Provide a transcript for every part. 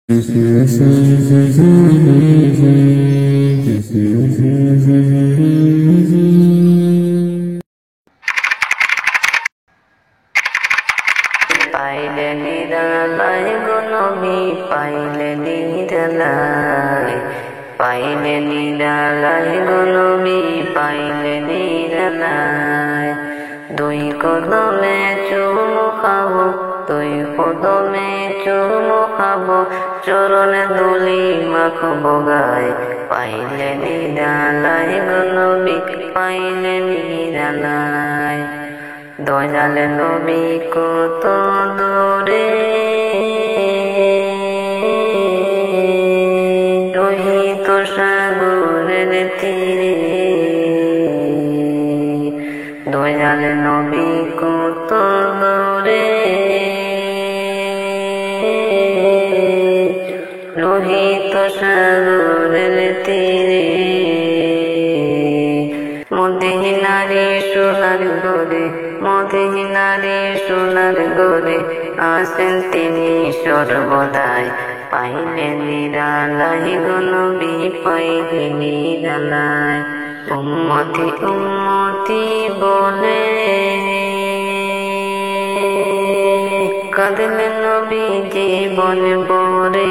পাইলে নিরালায় গো নবী পাইলে নিরালায়, পাইলে নিরালায় গো নবী পাইলে নিরালায়। দুই কদমে চুমু খাবো, দুই কদমে চুমু খাবো, চরণে ধুলি মাখবো গায়। পাইলে নিরালায় গো নবী পাইলে নিরালায়। দয়াল নবী কত দূরে রহিত সাগরের তীরে, দয়াল নবী কত দূরে রহিত সাগরের তীরে। মদিনারে সোনার গরে, মদিনারে সোনার গরে আসেন তিনি সর্বদাই। পাইলে নিরালায় গো নবী পাইলে নিরালায়। উম্মতি উম্মতি বলে কাঁদলেন নবী জীবন ভরে।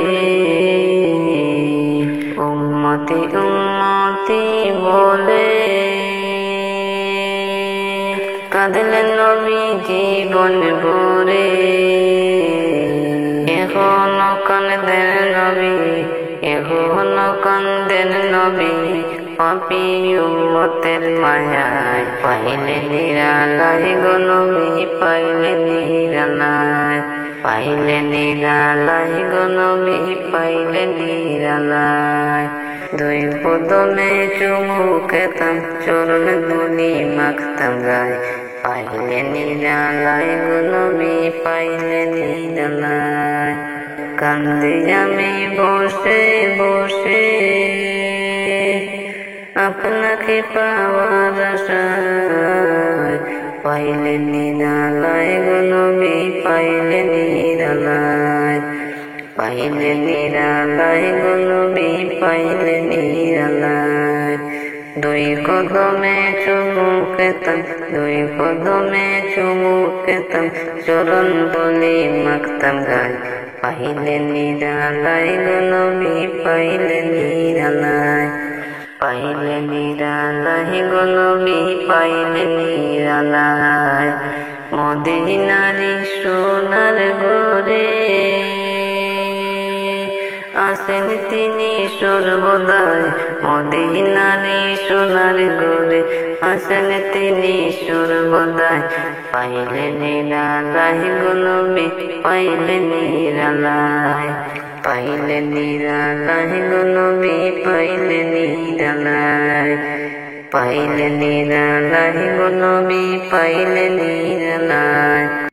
উম্মতি উম্মতি বলে কাঁদলেন নবী জীবন ভরে। এখনো কাঁদেন নবী, এখনো কাঁদেন নবী পাপী উম্মতের মায়ায়। পাইলে নিরালায় গো নবী পাইলে নিরালায়, পাইলে নিরালায় গো নবী পাইলে নিরালায়। দুই কদমে চুমু খেতাম, চরণ ধুলি মাখতাম গায়। পাইলে নিরালায় গো নবী পাইলে নিরালায়। কান্দি আমি বসে বসে আপনাকে পাওয়ার আশায়। পাইলে নিরালায় গো নবী পাইলে নিরালায়, পাইলে নিরালায় গো নবী পাইলে নিরালায়। দুই কদমে চুমু খেতাম, দুই কদমে চুমু খেতাম, চরণ ধুলি মাখতাম গায়। পাইলে নিরালায় গো নবী পাইলে নিরালায়, পাইলে নিরালায় গো নবী পাইলে নিরালায়। মদিনারি সোনার গরে আসেন তিনি সর্বদাই। মদিনারি সোনার গরে আসেন তিনি সর্বদাই। পাইলে নিরালায় গো নবী পাইলে নিরালায়, পাইলে নিরালায় গো নবী পাইলে নিরালায়, পাইলে নিরালায় গো নবী পাইলে নিরালায়।